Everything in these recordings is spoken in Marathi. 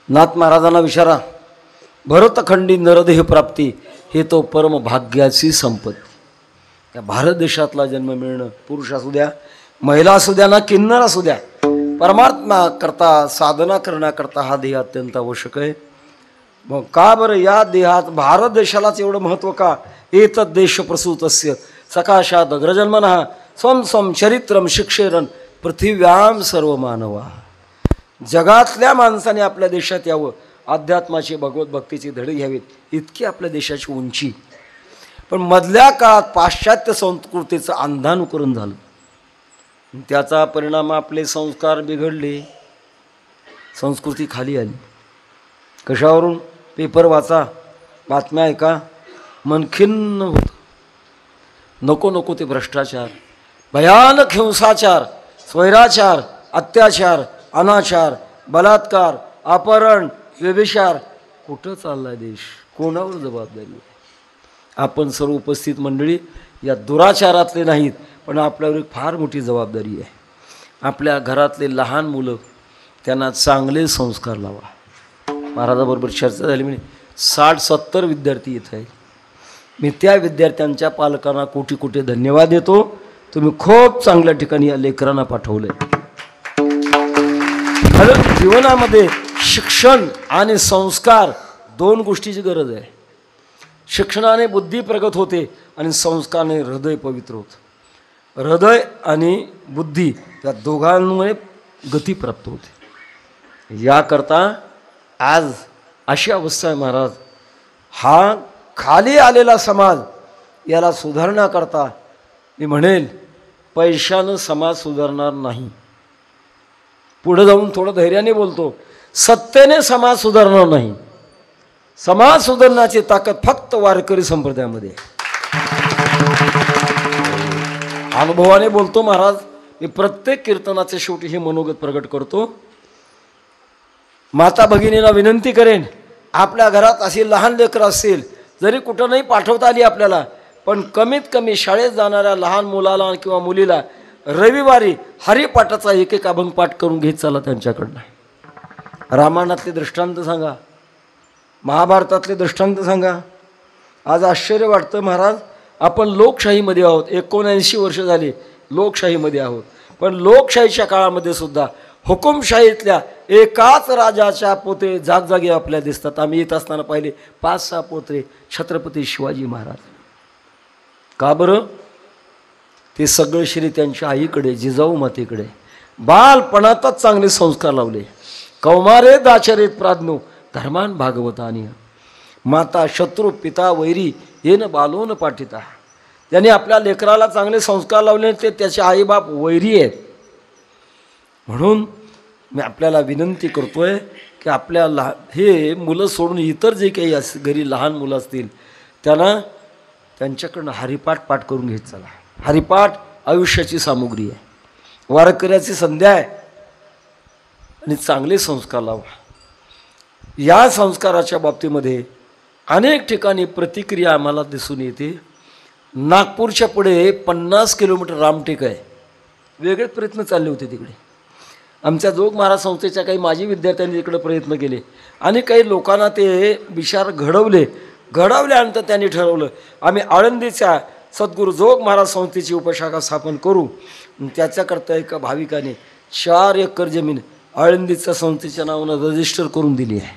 नाथ महाराजांना विचारा, भरतखंडी नरदेह प्राप्ती हे तो परम भाग्याची संपत्ती. त्या भारत देशातला जन्म मिळणं, पुरुष असू द्या, महिला असू द्या ना, किन्नर असू द्या, परमात्मा करता साधना करण्याकरता हा देह अत्यंत आवश्यक आहे. मग का बरं या देहात भारत देशालाच एवढं महत्त्व का? एतद् देश प्रसूतस्य सकाशात अग्रजन्मनः स्वं स्वं चरित्रम शिक्षेरन पृथिव्याम सर्व मानवा. जगातल्या माणसाने आपल्या देशात यावं, अध्यात्माची भगवत भक्तीची धडे घ्यावीत, इतकी आपल्या देशाची उंची. पण मधल्या काळात पाश्चात्य संस्कृतीचं अंधानुकरण झालं. त्याचा परिणाम आपले संस्कार बिघडले, संस्कृती खाली आली. कशावरून? पेपर वाचा, बातम्या ऐका, मन खिन्न होतं. नको नको ते भ्रष्टाचार, भयानक हिंसाचार, स्वैराचार, अत्याचार, अनाचार, बलात्कार, अपहरण, व्यभिचार. कुठं चाललाय देश? कोणावर जबाबदारी आहे? आपण सर्व उपस्थित मंडळी या दुराचारातले नाहीत, पण आपल्यावर एक फार मोठी जबाबदारी आहे. आपल्या घरातले लहान मुलं, त्यांना चांगले संस्कार लावा. महाराजाबरोबर चर्चा झाली, म्हणजे 60-70 विद्यार्थी येत आहेत. मी त्या विद्यार्थ्यांच्या पालकांना कोटी कोटी धन्यवाद देतो. तुम्ही खूप चांगल्या ठिकाणी या लेकरांना पाठवलं आहे. खरं जीवनामध्ये शिक्षण आणि संस्कार दोन गोष्टीची गरज आहे. शिक्षणाने बुद्धी प्रगत होते आणि संस्काराने हृदय पवित्र होतं. हृदय आणि बुद्धी या दोघांमुळे गती प्राप्त होते. याकरता आज अशी अवस्था आहे महाराज. हा खाली आलेला समाज याला सुधारण्याकरता मी म्हणेल, पैशानं समाज सुधारणार नाही. पुढे जाऊन थोडं धैर्याने बोलतो, सत्तेने समाज सुधारणार नाही. समाज सुधारण्याची ताकद फक्त वारकरी संप्रदायामध्ये. अनुभवाने बोलतो महाराज. मी प्रत्येक कीर्तनाच्या शेवटी हे मनोगत प्रगट करतो. माता भगिनींना विनंती करेन, आपल्या घरात अशी लहान लेकरं असतील, जरी कुठं नाही पाठवता आली आपल्याला, पण कमीत कमी शाळेत जाणाऱ्या लहान मुलाला किंवा मुलीला रविवारी हरिपाठाचा एक अभंग पाठ करून घेत चला त्यांच्याकडनं. रामायणातले दृष्टांत सांगा, महाभारतातले दृष्टांत सांगा. आज आश्चर्य वाटतं महाराज, आपण लोकशाहीमध्ये आहोत, 79 वर्ष झाली लोकशाहीमध्ये आहोत, पण लोकशाहीच्या काळामध्ये सुद्धा हुकुमशाहीतल्या एकाच राजाच्या पोते जागजागी आपल्या दिसतात. आम्ही येत असताना पाहिले 5-6 पोत्रे छत्रपती शिवाजी महाराज. का बरं? ते सगळे श्री त्यांच्या आईकडे, जिजाऊ मातेकडे बालपणातच चांगले संस्कार लावले. कौमारे दाचरित प्राज्ञो धर्मान भागवतानी माता शत्रू पिता वैरी येन बालोन पाठिता. त्यांनी आपल्या लेकराला चांगले संस्कार लावले, ते त्याचे आईबाप वैरी आहेत. म्हणून मी आपल्याला विनंती करतोय की आपल्याला हे मुलं सोडून इतर जे काही घरी लहान मुलं असतील त्यांच्याकडनं हरिपाठ पाठ करून घेत चला. हरिपाठ आयुष्याची सामुग्री आहे, वारकऱ्याची संध्या आहे, आणि चांगले संस्कार लावा. या संस्काराच्या बाबतीमध्ये अनेक ठिकाणी प्रतिक्रिया आम्हाला दिसून येते. नागपूरच्या पुढे 50 किलोमीटर रामटेक आहे. वेगळे प्रयत्न चालले होते तिकडे. आमच्या जोग महाराज संस्थेच्या काही माजी विद्यार्थ्यांनी तिकडे प्रयत्न केले आणि काही लोकांना ते विचार घडवल्यानंतर त्यांनी ठरवलं, आम्ही आळंदीच्या सद्गुरू जोग महाराज संस्थेची उपशाखा स्थापन करू. त्याच्याकरता एका भाविकाने 4 एकर जमीन आळंदीच्या संस्थेच्या नावानं रजिस्टर करून दिली आहे,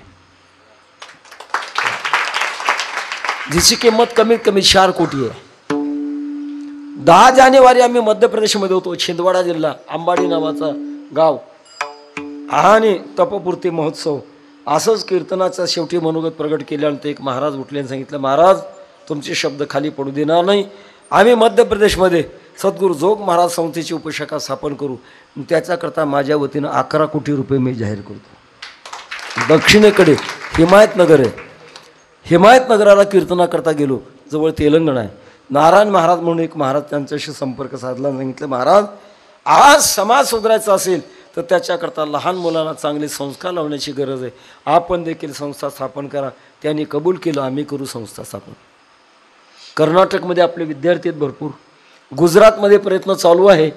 जिची किंमत कमीत कमी 4 कोटी आहे. 10 जानेवारी आम्ही मध्य प्रदेशमध्ये होतो. छिंदवाडा जिल्हा, अंबाडी नावाचा गाव, आणि तपपूर्ती महोत्सव. असंच कीर्तनाचा शेवटी मनोगत प्रगट केल्यानंतर एक महाराज उठले आणि सांगितलं, महाराज तुमचे शब्द खाली पडू देणार नाही. आम्ही मध्य प्रदेशमध्ये सद्गुरू जोग महाराज संस्थेची उपशाखा स्थापन करू. त्याच्याकरता माझ्या वतीनं 11 कोटी रुपये मी जाहीर करतो. दक्षिणेकडे हिमायतनगर आहे. हिमायतनगराला कीर्तनाकरता गेलो, जवळ तेलंगणा आहे. नारायण महाराज म्हणून एक महाराज, त्यांच्याशी संपर्क साधला. सांगितलं, महाराज आज समाज सुधारायचा असेल तर त्याच्याकरता लहान मुलांना चांगले संस्कार लावण्याची गरज आहे. आपण देखील संस्था स्थापन करा. त्यांनी कबूल केलं, आम्ही करू संस्था स्थापन. कर्नाटकमध्ये आपले विद्यार्थी आहेत भरपूर. गुजरातमध्ये प्रयत्न चालू आहे.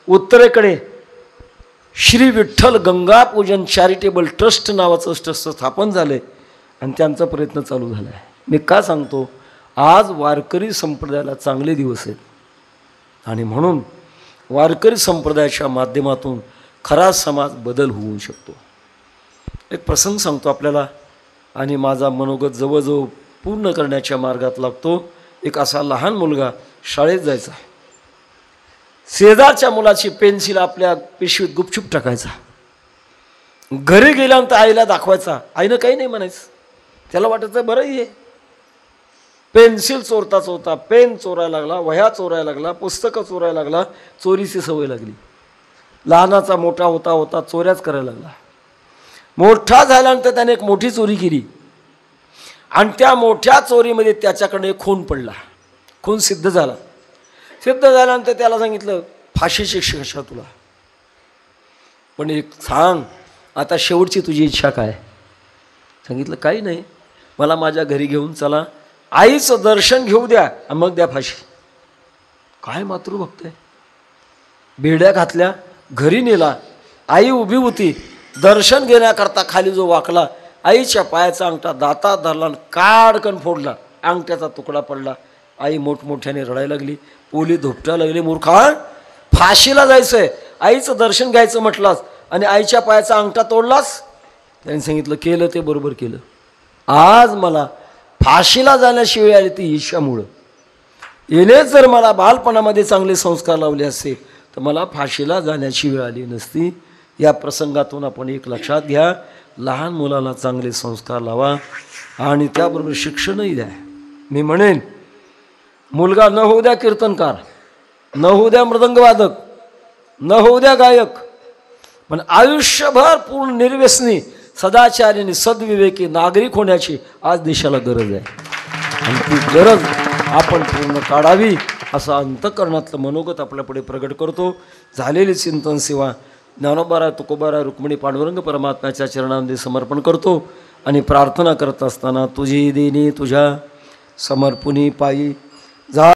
उत्तरेकडे श्री विठ्ठल गंगा पूजन चॅरिटेबल ट्रस्ट नावाचं ट्रस्ट स्थापन झालं आहे आणि त्यांचा प्रयत्न चालू झाला आहे. मी का सांगतो, आज वारकरी संप्रदायाला चांगले दिवस आहेत आणि म्हणून वारकरी संप्रदायाच्या माध्यमातून खरा समाज बदल होऊ शकतो. एक प्रसंग सांगतो आपल्याला आणि माझा मनोगत जवळजवळ पूर्ण करण्याच्या मार्गात लागतो. एक असा लहान मुलगा शाळेत जायचा, शेजारच्या मुलाची पेन्सिल आपल्या पिशवीत गुपचूप टाकायचा, घरी गेल्यानंतर आईला दाखवायचा. आईनं काही नाही म्हणायचं, त्याला वाटायचं बरं आहे. पेन्सिल चोरता चोरता पेन चोरायला लागला, वह्या चोरायला लागला, पुस्तकं चोरायला लागला, चोरीची सवय लागली. लहानाचा मोठा होता होता चोऱ्याच करायला लागला. मोठा झाल्यानंतर त्याने एक मोठी चोरी केली आणि त्या मोठ्या चोरीमध्ये त्याच्याकडे एक खून पडला. खून सिद्ध झाला. सिद्ध झाल्यानंतर त्याला सांगितलं फाशीची शिक्षा तुला, पण एक सांग आता शेवटची तुझी इच्छा काय. सांगितलं काही नाही, मला माझ्या घरी घेऊन चला, आईचं दर्शन घेऊ द्या मग द्या फाशी. काय मातृभक्त आहे. बेड्या घातल्या, घरी नेला. आई उभी होती, दर्शन घेण्याकरता खाली जो वाकला, आईच्या पायाचा अंगठा दातात धरला, काडकन फोडला, अंगठ्याचा तुकडा पडला. आई मोठमोठ्याने रडायला लागली, पोली धोपटा लागली. मूर्खा, फाशीला जायचंय, आईचं दर्शन घ्यायचं म्हटलास आणि आईच्या पायाचा अंगठा तोडलास. त्यांनी सांगितलं केलं ते बरोबर केलं. आज मला फाशीला जाण्याशिवाय आली ती ईर्ष्यामुळं. येणेच जर मला बालपणामध्ये चांगले संस्कार लावले असते तर मला फाशीला जाण्याची वेळ आली नसती. या प्रसंगातून आपण एक लक्षात घ्या, लहान मुलाला चांगले संस्कार लावा आणि त्याबरोबर शिक्षणही द्या. मी म्हणेन मुलगा न होऊ द्या कीर्तनकार, न होऊ द्या मृदंगवादक, न होऊ द्या गायक, पण आयुष्यभर पूर्ण निर्व्यसनी सदाचारी सद्विवेकी नागरिक होण्याची आज देशाला गरज आहे आणि ती गरज आपण पूर्ण काढावी असं अंतःकरणातलं मनोगत आपल्यापुढे प्रगट करतो. झालेली चिंतन सेवा ज्ञानोबाराय तुकोबाराय रुक्मिणी पांडुरंग परमात्म्याच्या चरणांमध्ये समर्पण करतो आणि प्रार्थना करत असताना तुझी देणी तुझ्या समर्पणी पायी